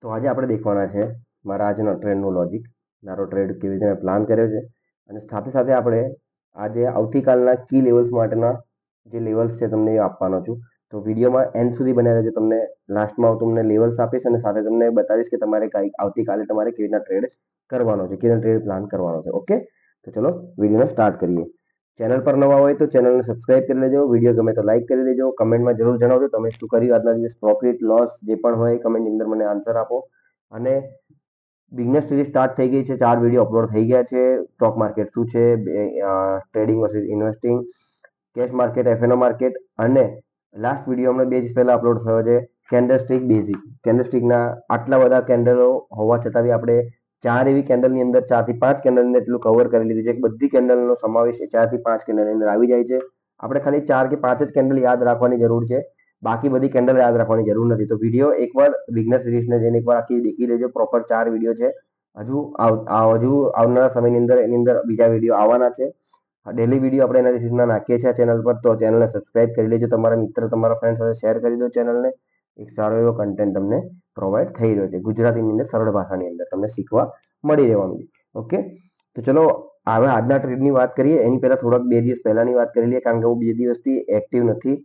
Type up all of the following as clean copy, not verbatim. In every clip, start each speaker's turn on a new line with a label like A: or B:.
A: તો આજે આપણે દેખવાના છે મારા આજનો ટ્રેડનું લોજિક, મારો ટ્રેડ કેવી રીતે મેં પ્લાન કર્યો છે અને સાથે સાથે આપણે આજે આવતીકાલના કી લેવલ્સ માટેના જે લેવલ્સ છે તમને એ આપવાનો છું. તો વિડીયોમાં એન્ડ સુધી બન્યા રહેજો. તમને લાસ્ટમાં હું તમને લેવલ્સ આપીશ અને સાથે તમને બતાવીશ કે તમારે આવતીકાલે તમારે કેવી રીતના ટ્રેડ કરવાનો છે, કેવી રીતના ટ્રેડ પ્લાન કરવાનો છે. ઓકે, તો ચલો વિડીયોને સ્ટાર્ટ કરીએ. ચેનલ પર નવા હોય તો ચેનલને સબસ્ક્રાઇબ કરી લેજો. વિડીયો ગમે તો લાઈક કરી દેજો. કમેન્ટમાં જરૂર જણાવજો તમે શું કર્યું આજના દિવસ, પ્રોફિટ લોસ જે પણ હોય કમેન્ટની અંદર મને આન્સર આપો. અને બિઝનેસ સિરીઝ સ્ટાર્ટ થઈ ગઈ છે, 4 વિડીયો અપલોડ થઈ ગયા છે. સ્ટોક માર્કેટ શું છે, trading versus investing, cash market, FNO market, અને લાસ્ટ વિડીયો હમણાં 2 દિવસ પહેલા અપલોડ થયો છે કેન્ડલસ્ટિક બેઝિક. કેન્ડલસ્ટિકના આટલા બધા કેન્ડલો હોવા છતાં બી આપણે 4 એવી કેન્ડલની અંદર 4 થી 5 કેન્ડલની અંદર એટલું કવર કરી લીધું છે કે બધી કેન્ડલનો સમાવેશ 4 થી 5 કેન્ડલની અંદર આવી જાય છે. આપણે ખાલી 4 કે 5 જ કેન્ડલ યાદ રાખવાની જરૂર છે, બાકી બધી કેન્ડલ યાદ રાખવાની જરૂર નથી. તો વિડીયો એકવાર બિગનર સિરીઝને જઈને એકવાર આખી દેખી લેજો. પ્રોપર 4 વિડીયો છે. હજુ આવનારા સમયની અંદર એની અંદર બીજા વિડીયો આવવાના છે. ડેલી વિડીયો આપણે એનાલિસિસના નાખીએ છીએ ચેનલ પર, તો ચેનલને સબસ્ક્રાઇબ કરી લેજો. તમારા મિત્ર, તમારા ફ્રેન્ડ સાથે શેર કરી દો ચેનલને. એક સારો એવો કન્ટેન્ટ તમને પ્રોવાઈડ થઈ રહ્યો છે ગુજરાતીની અંદર, સરળ ભાષાની અંદર તમને શીખવા મળી રહેવાનું છે. ઓકે, તો ચલો હવે આજના ટ્રેડની વાત કરીએ. એની પહેલા થોડાક 2 દિવસ પહેલાની વાત કરી લઈએ, કારણ કે હું 2 દિવસથી એક્ટિવ નથી.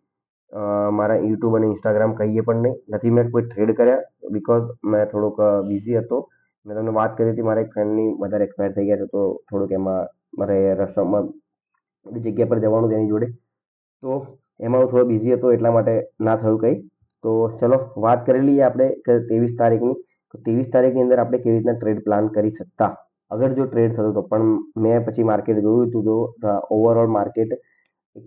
A: મારા યુટ્યુબ અને ઇન્સ્ટાગ્રામ કહીએ પણ નથી મેં કોઈ ટ્રેડ કર્યા, બીકોઝ મેં થોડોક બિઝી હતો. મેં તમને વાત કરી હતી મારા એક ફ્રેન્ડની મધર એક્સપાયર થઈ ગયા છે, તો થોડુંક એમાં મારે રસ્તામાં બધી જગ્યા પર જવાનું છે એની જોડે, તો એમાં હું થોડો બિઝી હતો એટલા માટે ના થયું કંઈ. તો ચલો વાત કરી લઈએ આપણે કે 23 તારીખની. તો 23 તારીખની અંદર આપણે કેવી રીતના ટ્રેડ પ્લાન કરી શકતા અગર જો ટ્રેડ થતો હતો. પણ મેં પછી માર્કેટ જોયું હતું તો ઓવરઓલ માર્કેટ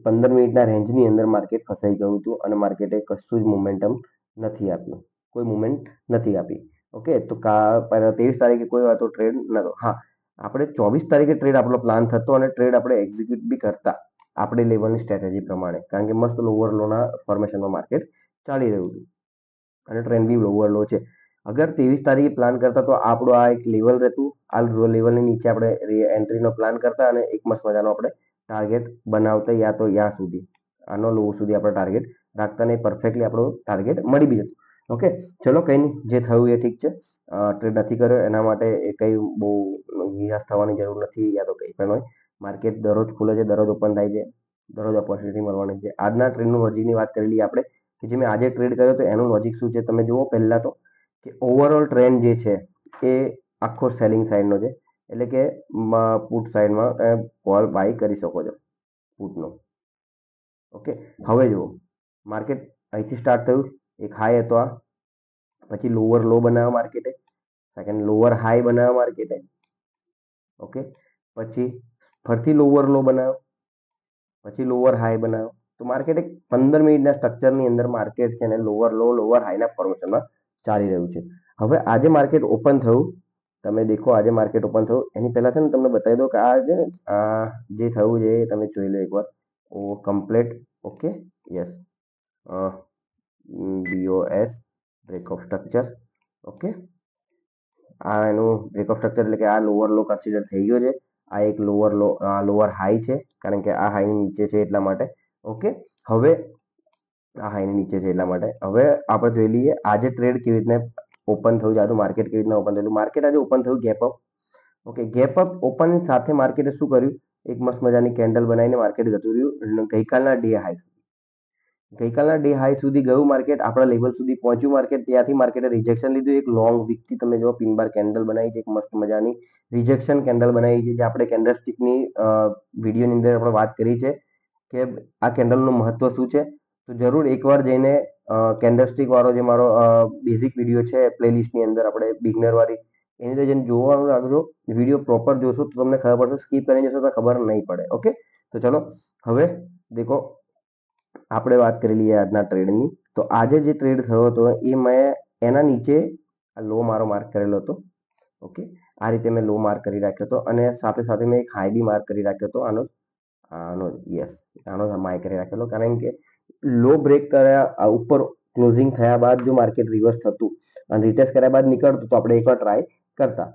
A: 15 મિનિટના રેન્જની અંદર માર્કેટ ફસાઈ ગયું હતું અને માર્કેટે કશું જ મોમેન્ટમ નથી આપ્યું, કોઈ મુવમેન્ટ નથી આપી. ઓકે, તો 23 તારીખે કોઈ હતો ટ્રેડ નતો. હા, આપણે 24 તારીખે ટ્રેડ આપણો પ્લાન થતો અને ટ્રેડ આપણે એક્ઝિક્યુટ બી કરતા આપણી લેવલની સ્ટ્રેટેજી પ્રમાણે, કારણ કે મસ્ત લોવર લોના ફોર્મેશનમાં માર્કેટ ચાલી રહ્યું હતું અને ટ્રેન્ડ બી લોવર લો છે. અગર 23 તારીખે પ્લાન કરતા તો આપણું આ એક લેવલ રહેતું, આ લેવલની નીચે આપણે એન્ટ્રીનો પ્લાન કરતા અને એક મસ્ત મજાનો આપણે ટાર્ગેટ બનાવતા, યા તો યા સુધી આનો લો સુધી આપણે ટાર્ગેટ રાખતા ને પરફેક્ટલી આપણો ટાર્ગેટ મળી બી જતું. ઓકે, ચલો કંઈ નહીં, જે થયું એ ઠીક છે. ટ્રેડ નથી કર્યો એના માટે એ કંઈ બહુ નિરાશ થવાની જરૂર નથી, યા તો કંઈ પણ હોય. માર્કેટ દરરોજ ખુલે છે, દરરોજ ઓપન થાય છે, દરરોજ ઓપોર્ચ્યુનિટી મળવાની છે. આજના ટ્રેડનું લોજિકની વાત કરી લઈએ આપણે કે જે મેં આજે ટ્રેડ કર્યો તો એનું લોજિક શું છે તમે જુઓ. પહેલા તો કે ઓવરઓલ ટ્રેન્ડ જે છે એ આખો સેલિંગ સાઈડનો છે, એટલે કે પુટ સાઈડમાં તમે કોલ બાય કરી શકો છો પુટનો. ઓકે, હવે જુઓ માર્કેટ અહીંથી સ્ટાર્ટ થયું, એક હાઈ હતો આ, પછી લોઅર લો બનાવ્યો માર્કેટે, સેકન્ડ લોઅર હાઈ બનાવ્યો માર્કેટે. ઓકે, પછી ફરીથી લોઅર લો બનાવ્યો, પછી લોઅર હાઈ બનાવ્યો. તો માર્કેટ એક 15 મિનિટના સ્ટ્રક્ચરની અંદર માર્કેટ છે ને લોઅર લો લોઅર હાઈના ફોર્મેશનમાં ચાલી રહ્યું છે. હવે આજે માર્કેટ ઓપન થયું, તમે દેખો આજે માર્કેટ ઓપન થયું એની પહેલા છે ને તમને બતાવી દો કે આ છે ને આ જે થયું છે એ તમે જોઈ લો એકવાર. ઓ complete. Okay, yes, BOS break of structure. Okay, આ એનું બ્રેક ઓફ સ્ટ્રક્ચર એટલે કે આ લોઅર લો કન્સિડર થઈ ગયો છે. આ એક લોઅર હાઈ છે, કારણ કે આ હાઈની નીચે છે એટલા માટે. ઓકે, હવે આ હાઈની નીચે છે એટલા માટે. હવે આપણે જોઈ લઈએ આજે ટ્રેડ કેવી રીતના ઓપન થયું, જાતું માર્કેટ કેવી રીતના ઓપન થયું. માર્કેટ આજે ઓપન થયું gap up. Okay, gap up open સાથે માર્કેટે શું કર્યું, એક મસ્ત મજાની કેન્ડલ બનાવીને માર્કેટ જતું રહ્યું ગઈકાલના ડે હાઈ. ગઈકાલના ડે હાઈ સુધી ગયું માર્કેટ, આપણા લેવલ સુધી પહોંચ્યું માર્કેટ. ત્યાંથી માર્કેટે રિજેક્શન લીધું. એક લોંગ વીકથી તમે જો પિન બાર કેન્ડલ બનાવી છે, એક મસ્ત મજાની રિજેક્શન કેન્ડલ બનાવી છે, જે આપણે કેન્ડલસ્ટિકની વિડીયોની અંદર આપણે વાત કરી છે કે આ કેન્ડલનું મહત્વ શું છે. તો જરૂર એકવાર જઈને કેન્ડલસ્ટિક વાળો જે મારો બેઝિક વિડીયો છે પ્લેલિસ્ટની અંદર આપણે બિગનર વાળી, એની અંદર જઈને જોવાનું રાખજો. વિડીયો પ્રોપર જોશો તો તમને ખબર પડશે, સ્કીપ કરીને જશો તો ખબર નહીં પડે. ઓકે, તો ચલો હવે દેખો આપણે વાત કરી લઈએ આજના ટ્રેડની. તો આજે જે ટ્રેડ થયો હતો એ મેં એના નીચે આ લો મારો માર્ક કરેલો હતો. ઓકે, આ રીતે મેં લો માર્ક કરી રાખ્યો હતો અને સાથે સાથે મેં એક હાઈ બી માર્ક કરી રાખ્યો હતો. આનો યસ, આનો માર્ક કરી રાખેલો, કારણ કે લો બ્રેક કર્યા ઉપર ક્લોઝિંગ થયા બાદ જો માર્કેટ રિવર્સ થતું અને રિટેસ્ટ કર્યા બાદ નીકળતું તો આપણે એકવાર ટ્રાય કરતા,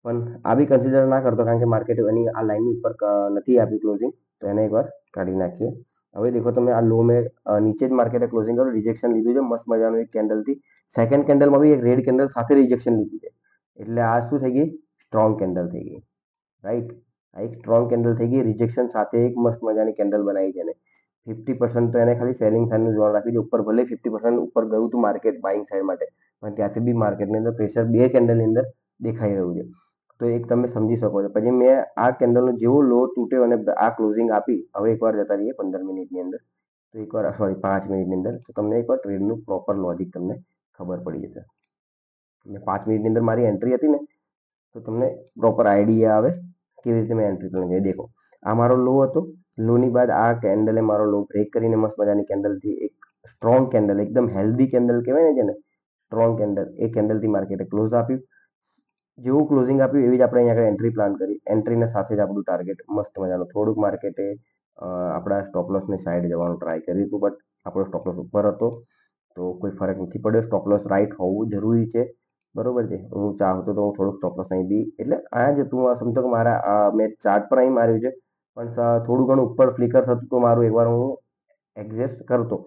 A: પણ આ બી કન્સિડર ના કરતો, કારણ કે માર્કેટ એની આ લાઈનની ઉપર નથી આપ્યું ક્લોઝિંગ, તો એને એકવાર કાઢી નાખીએ. હવે દેખો તમે આ લો મેં નીચે જ માર્કેટે ક્લોઝિંગ કર્યું, રિજેક્શન લીધું છે મસ્ત મજાનું એક કેન્ડલથી. સેકન્ડ કેન્ડલમાં બી એક રેડ કેન્ડલ સાથે રિજેક્શન લીધી છે, એટલે આ શું થઈ ગઈ? સ્ટ્રોંગ કેન્ડલ થઈ ગઈ, રાઈટ. આ એક સ્ટ્રોંગ કેન્ડલ થઈ ગઈ, રિજેક્શન સાથે એક મસ્ત મજાની કેન્ડલ બનાવી છે એને. 50% તો એને ખાલી સેલિંગ સાઈડનું જોવા રાખ્યું છે. ઉપર ભલે 50% ઉપર ગયું હતું માર્કેટ બાઇંગ સાઈડ માટે, પણ ત્યાંથી બી માર્કેટની અંદર પ્રેશર બે કેન્ડલની અંદર દેખાઈ રહ્યું છે. તો એક તમે સમજી શકો છો. પછી મેં આ કેન્ડલનો જેવો લો તૂટ્યો અને આ ક્લોઝિંગ આપી, હવે એકવાર જતા રહીએ 15 મિનિટની અંદર, તો એકવાર સોરી 5 મિનિટની અંદર, તો તમને એકવાર ટ્રેડનું પ્રોપર લોજિક તમને ખબર પડી જશે. મેં 5 મિનિટની અંદર મારી એન્ટ્રી હતી ને, તો તમને પ્રોપર આઈડિયા આવે કેવી રીતે મેં એન્ટ્રી પ્લાન કરી. દેખો, આ મારો લો હતો. લોની બાદ આ કેન્ડલે મારો લો બ્રેક કરીને મસ્ત મજાની કેન્ડલથી એક સ્ટ્રોંગ કેન્ડલ, એકદમ હેલ્ધી કેન્ડલ કહેવાય ને જેને, સ્ટ્રોંગ કેન્ડલ, એ કેન્ડલથી માર્કેટે ક્લોઝ આપ્યું. જેવું ક્લોઝિંગ આપ્યું એવી જ આપણે અહીંયા આગળ એન્ટ્રી પ્લાન કરી. એન્ટ્રીને સાથે જ આપણું ટાર્ગેટ મસ્ત મજાનું થોડુંક માર્કેટે આપણા સ્ટોપલોસની સાઈડ જવાનું ટ્રાય કર્યું હતું, બટ આપણો સ્ટોપલોસ ઉપર હતો, તો કોઈ ફરક નથી પડ્યો. સ્ટોપલોસ રાઈટ હોવું જરૂરી છે, બરોબર છે. હું ચાહતો તો હું થોડુંક સ્ટોપલોસ અહીં બી, એટલે આ જ હતું. સમજો કે મારા મેં ચાર્ટ પર અહીં માર્યું છે, પણ થોડું ઘણું ઉપર ફ્લિકર થતું તો મારું એકવાર હું એડજસ્ટ કરતો.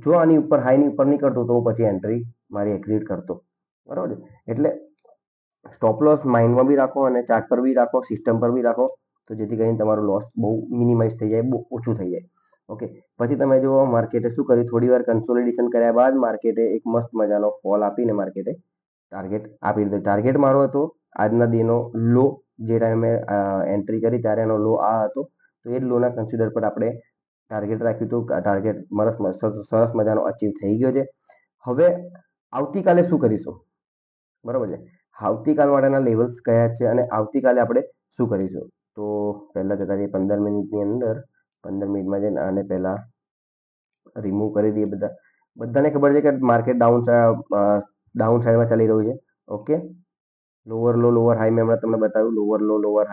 A: જો આની ઉપર હાઈની ઉપર નહીં કરતો તો હું પછી એન્ટ્રી મારી એક્ઝિટ કરતો, બરોબર છે. એટલે સ્ટોપ લોસ માઇન્ડમાં બી રાખો અને ચાર્ટ પર બી રાખો, સિસ્ટમ પર બી રાખો, તો જેથી કરીને તમારું લોસ બહુ મિનિમાઇઝ થઈ જાય, બહુ ઓછું થઈ જાય. ઓકે, પછી તમે જો માર્કેટે શું કર્યું, થોડી વાર કન્સોલિડેશન કર્યા બાદ માર્કેટે એક મસ્ત મજાનો ફોલ આપીને માર્કેટે ટાર્ગેટ આપી દીધો. ટાર્ગેટ મારો હતો આજના દિનનો લો, જે ટાઈમે એન્ટ્રી કરી ત્યારે એનો લો આ હતો, તો એ જ લોના કન્સિડર પર આપણે ટાર્ગેટ રાખ્યું હતું. ટાર્ગેટ સરસ મજાનો અચીવ થઈ ગયો છે. હવે આવતીકાલે શું કરીશું, બરોબર છે. આવતીકાલ માટેના લેવલ્સ કયા છે અને આવતીકાલે આપણે શું કરીશું, તો પહેલા જતા રહીએ 15 મિનિટની અંદર. 15 મિનિટમાં જઈને આને પહેલા રિમૂવ કરી દઈએ. બધાને ખબર છે કે માર્કેટ ડાઉન સાઈડમાં ચાલી રહ્યું છે. ઓકે, લોઅર લો લોઅર હાઈ મેં હમણાં તમને બતાવ્યું, લોઅર લો લોઅર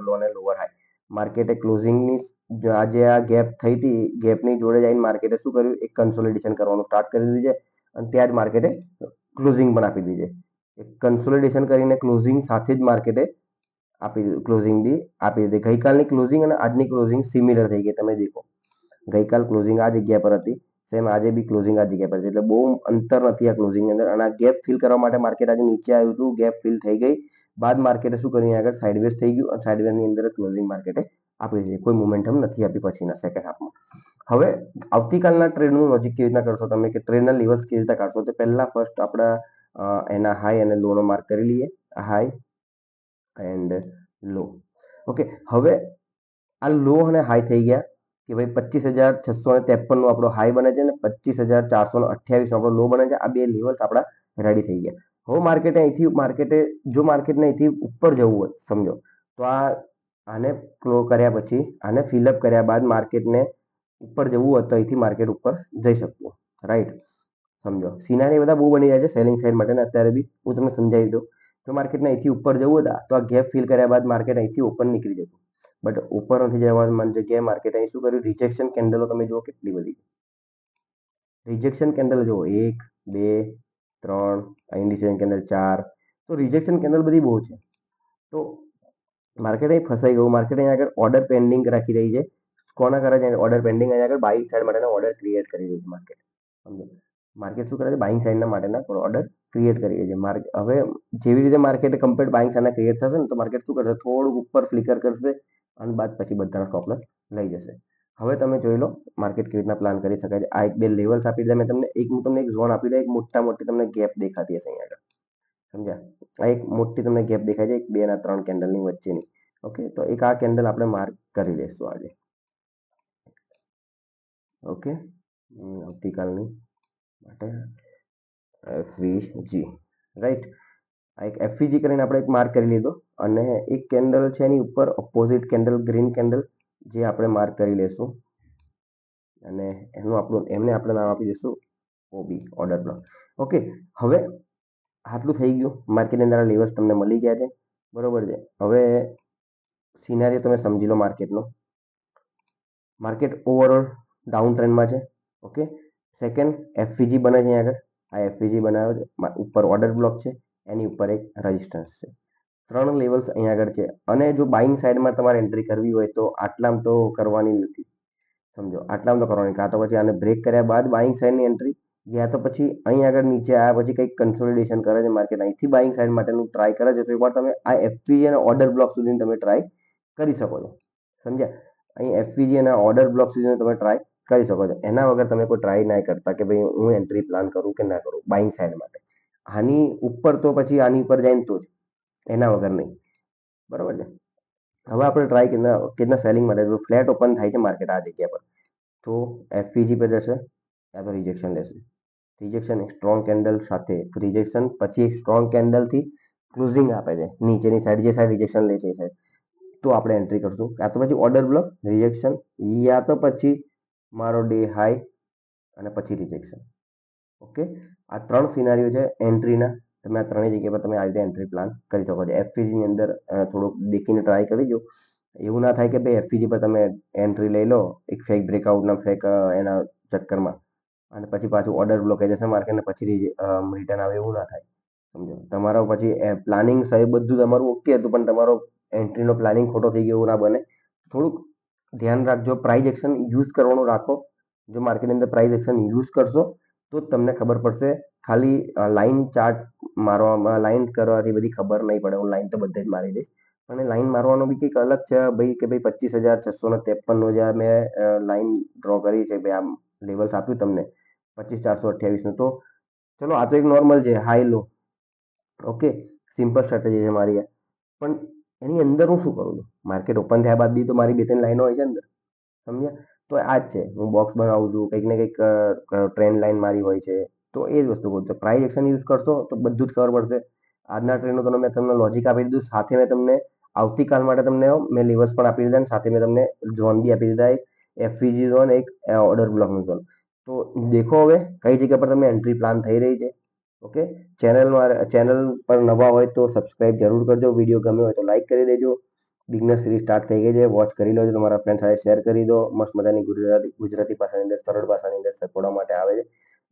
A: લો અને લોઅર હાઈ. માર્કેટે ક્લોઝિંગની આજે આ ગેપ થઈ હતી, ગેપની જોડે જઈને માર્કેટે શું કર્યું, એક કન્સોલિડેશન કરવાનું સ્ટાર્ટ કરી દીધી છે, અને ત્યાં જ માર્કેટે ક્લોઝિંગ પણ આપી દીધી છે. કન્સોલિડેશન કરીને ક્લોઝિંગ સાથે જ માર્કેટે ક્લોઝિંગ બી આપી દીધી. ગઈકાલની ક્લોઝિંગ અને આજની ક્લોઝિંગ સિમિલર થઈ ગઈ. તમે દેખો, ગઈકાલ ક્લોઝિંગ આ જગ્યા પર હતી, સેમ આજે બી ક્લોઝિંગ આ જગ્યા પર છે, એટલે બહુ અંતર નથી આ ક્લોઝિંગની અંદર. અને આ ગેપ ફિલ કરવા માટે માર્કેટ આજે નીચે આવ્યું હતું, ગેપ ફિલ થઈ ગઈ બાદ માર્કેટે શું કર્યું, આગળ સાઇડવેઝ થઈ ગયું, અને સાઇડવેઝની અંદર ક્લોઝિંગ માર્કેટે આપી દીધી. કોઈ મોમેન્ટમ નથી આપી પછીના સેકન્ડ હાફમાં. હવે આવતીકાલના ટ્રેડનું લોજિક કેવી રીતના કરશો તમે, કે ટ્રેડના લેવલ્સ કેવી રીતના કાઢશો, તો પહેલા ફર્સ્ટ આપણા એના હાઈ અને લોનો માર્ક કરી લઈએ. High and law. ઓકે, હવે આ લો અને હાઈ થઈ ગયા કે ભાઈ 25,653 નો આપણો હાઈ બને છે અને 25,428 નો આપણો લો બને છે. આ બે લેવલ્સ આપણા રેડી થઈ ગયા. હવે માર્કેટે જો માર્કેટને અહીંથી ઉપર જવું હોય, સમજો તો આને ક્લો કર્યા પછી, આને ફિલઅપ કર્યા બાદ માર્કેટને ઉપર જવું હોય તો અહીંથી માર્કેટ ઉપર જઈ શકતું, રાઈટ. સમજો સિનારી બધા બહુ બની જાય છે સેલિંગ સાઈડ માટે, અત્યારે બી હું તમને સમજાવી દઉં. જો માર્કેટને અહીંથી ઉપર જવું હતા તો આ ગેપ ફિલ કર્યા બાદ માર્કેટ અહીંથી ઓપન નીકળી જતું, બટ ઉપર નથી જવાની જગ્યાએ માર્કેટ અહીં શું કર્યું, રિજેક્શન કેન્ડલો તમે જુઓ કેટલી બધી રિજેક્શન કેન્ડલ જુઓ, 1 2 3, ઇન્ડિકેશન કેન્ડલ 4, તો રિજેક્શન કેન્ડલ બધી બહુ છે. તો માર્કેટ અહીં ફસાઈ ગયું. માર્કેટ અહીં આગળ ઓર્ડર પેન્ડિંગ રાખી રહી છે. કોના કરે છે ઓર્ડર પેન્ડિંગ, અહીં આગળ બાઇંગ સાઈડ માટેના ઓર્ડર ક્રિએટ કરી રહી છે માર્કેટ. સમજો માર્કેટ શું કરે છે, બાઇંગ સાઈડના માટેના ઓર્ડર ક્રિએટ કરી રહી છે. હવે જેવી રીતે માર્કેટ કમ્પ્લીટ બાઇંગ સાઈડના ક્રિએટ થશે ને, તો માર્કેટ શું કરશે, થોડુંક ઉપર ફ્લિકર કરશે અને બાદ પછી બધાના સ્ટોપ લોસ લઈ જશે. હવે તમે જોઈ લો માર્કેટ કેવી રીતના પ્લાન કરી શકાય છે. આ એક બે લેવલ્સ આપી દીધા મેં તમને. હું તમને એક ઝોન આપી દઉં, એક મોટી તમને ગેપ દેખાતી હશે અહીં આગળ, સમજ્યા. આ એક મોટી તમને ગેપ દેખાય છે, 2 અને 3 કેન્ડલની વચ્ચેની. ઓકે, તો એક આ કેન્ડલ આપણે માર્ક કરી લઈશું આજે. ઓકે, આવતીકાલની માટે FVG, રાઈટ. આ એક FVG કરીને આપણે એક માર્ક કરી લીધો, અને એક કેન્ડલ છે એની ઉપર ઓપોઝિટ કેન્ડલ, ગ્રીન કેન્ડલ, જે આપણે માર્ક કરી લેશું, અને એમને આપણે નામ આપી દઈશું OB, ઓર્ડર બ્લોક. ઓકે, હવે આટલું થઈ ગયું. માર્કેટની અંદર લેવલ્સ તમને મળી ગયા છે, બરોબર છે. હવે સિનારીઓ તમે સમજી લો માર્કેટનો. માર્કેટ ઓવરઓલ ડાઉન ટ્રેન્ડમાં છે. ઓકે, સેકન્ડ FVG બને છે આગળ. આ FVG બનાવ્યો છે, ઉપર ઓર્ડર બ્લોક છે, એની ઉપર એક રેઝિસ્ટન્સ છે. 3 લેવલ્સ અહીંયા આગળ છે. અને જો બાઇંગ સાઈડમાં તમારે એન્ટ્રી કરવી હોય તો આટલામાં તો કરવાની નથી, સમજો આટલામાં તો કરવાની. કાં તો પછી આને બ્રેક કર્યા બાદ બાઇંગ સાઈડની એન્ટ્રી, યા તો પછી અહીં આગળ નીચે આવ્યા પછી કંઈક કન્સોલિડેશન કરે છે માર્કેટ, અહીંથી બાઇંગ સાઇડ માટેનું ટ્રાય કરે છે, તો એકવાર તમે આ એફપીજી અને ઓર્ડર બ્લોક સુધી તમે ટ્રાય કરી શકો છો. સમજ્યા? અહીં એફપીજી અને ઓર્ડર બ્લોક સુધી તમે ટ્રાય કરી શકો છો. એના વગર તમે કોઈ ટ્રાય ના કરતા કે ભાઈ હું એન્ટ્રી પ્લાન કરું કે ના કરું બાઇંગ સાઇડ માટે. આની ઉપર તો પછી આની ઉપર જાય તો જ, એના વગર નહીં. બરોબર છે. હવે આપણે ટ્રાય કેટલા સેલિંગ માટે તો ફ્લેટ ઓપન થાય છે માર્કેટ આ જગ્યા પર, તો એફપીજી પર જશે યા તો રિજેક્શન લેશે. રિજેક્શન એક સ્ટ્રોંગ કેન્ડલ સાથે રિજેક્શન પછી એક સ્ટ્રોંગ કેન્ડલથી ક્લોઝિંગ આપે છે નીચેની સાઈડ, જે સાઈડ રિજેક્શન લે છે એ સાઈડ, તો આપણે એન્ટ્રી કરશું. યા તો પછી ઓર્ડર બ્લોક રિજેક્શન, યા તો પછી મારો ડે હાઈ અને પછી રિજેક્શન. ઓકે, આ 3 સિનારીઓ છે એન્ટ્રીના. તમે આ ત્રણેય જગ્યા પર તમે આ રીતે એન્ટ્રી પ્લાન કરી શકો છો. એફપીજી ની અંદર થોડુંક દેખીને ટ્રાય કરી જો. એવું ના થાય કે ભાઈ એફપીજી પર તમે એન્ટ્રી લઈ લો એક ફેક બ્રેકઆઉટના ફેક એના ચક્કરમાં, અને પછી પાછું ઓર્ડર બ્લોક થઈ જશે માર્કેટ ને પછી રિટર્ન આવે, એવું ના થાય. સમજો તમારો પછી પ્લાનિંગ સાહેબ બધું તમારું ઓકે હતું પણ તમારો એન્ટ્રીનો પ્લાનિંગ ખોટો થઈ ગયો, એવું ના બને. થોડુંક ધ્યાન રાખજો, પ્રાઇઝ એક્શન યુઝ કરવાનું રાખો. જો માર્કેટની અંદર પ્રાઇઝ એક્શન યુઝ કરશો તો જ તમને ખબર પડશે. ખાલી લાઇન ચાર્ટ મારવામાં, લાઇન કરવાથી બધી ખબર નહીં પડે. હું લાઇન તો બધે જ મારી દઈશ, પણ લાઇન મારવાનો બી કંઈક અલગ છે ભાઈ, કે ભાઈ 25,653 મેં લાઇન ડ્રો કરી છે ભાઈ, આમ લેવલ્સ આપ્યું તમને 25,428 તો ચલો આ તો એક નોર્મલ છે, high low. Okay, simple strategy છે મારી. પણ એની અંદર હું શું કરું છું, માર્કેટ ઓપન થયા બાદ બી તો મારી 2-3 લાઈનો હોય છે અંદર. સમજ્યા? તો આ જ છે, હું બોક્સ બનાવું છું, કંઈક ને કંઈક ટ્રેન્ડ લાઈન મારી હોય છે, તો એ જ વસ્તુ કહું છું. પ્રાઇસ એક્શન યુઝ કરશો તો બધું જ ખબર પડશે. આજના ટ્રેન્ડનું તો મેં તમને લોજિક આપી દીધું, સાથે મેં તમને આવતીકાલ માટે તમને મેં લેવલ્સ પણ આપી દીધા, અને સાથે મેં તમને ઝોન બી આપી દીધા, એક એફવીજી ઝોન, એક ઓર્ડર બ્લોકનું ઝોન. તો દેખો હવે કઈ જગ્યા પર તમે એન્ટ્રી પ્લાન થઈ રહી છે. ઓકે, ચેનલ પર નવા હોય તો સબસ્ક્રાઇબ જરૂર કરજો. વિડીયો ગમ્યો હોય તો લાઈક કરી દેજો. બિગનર સિરીઝ સ્ટાર્ટ થઈ ગઈ છે, વોચ કરી લો, તમારા ફ્રેન્ડ સાથે શેર કરી દો. મસ્ત મજાની ગુજરાતી ભાષાની અંદર, સરળ ભાષાની અંદર શીખવાડવા માટે આવે છે.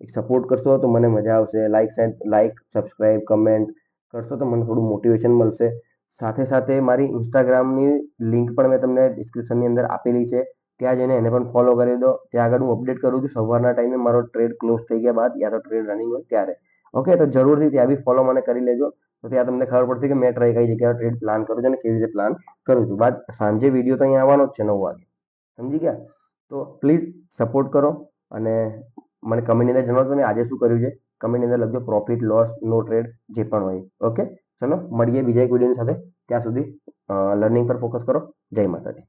A: એક સપોર્ટ કરશો તો મને મજા આવશે. લાઈક સબસ્ક્રાઇબ કમેન્ટ કરશો તો મને થોડું મોટિવેશન મળશે. સાથે સાથે મારી ઇન્સ્ટાગ્રામની લિંક પણ મેં તમને ડિસ્ક્રિપ્શનની અંદર આપેલી છે, ત્યાં જઈને એને પણ ફોલો કરી દો. ત્યાં આગળ હું અપડેટ કરું છું સવારના ટાઈમે, મારો ટ્રેડ ક્લોઝ થઈ ગયા બાદ યા તો ટ્રેડ રનિંગ હોય ત્યારે. ઓકે, તો જરૂરથી ત્યાં બી ફોલો મને કરી લેજો. તો ત્યાં તમને ખબર પડશે કે મેં કઈ જગ્યાએ ટ્રેડ પ્લાન કરું છું અને કેવી રીતે પ્લાન કરું છું. બાદ સાંજે વિડીયો તો અહીંયા આવવાનો જ છે 9 વાગે. સમજી ગયા? તો પ્લીઝ સપોર્ટ કરો અને મને કમેન્ટની અંદર જણાવો તમે આજે શું કર્યું છે. કમેન્ટની અંદર લખજો પ્રોફિટ લોસ નો ટ્રેડ જે પણ હોય. ઓકે, ચલો મળીએ બીજા એક વિડીયોની સાથે. ત્યાં સુધી લર્નિંગ પર ફોકસ કરો. જય માતાજી.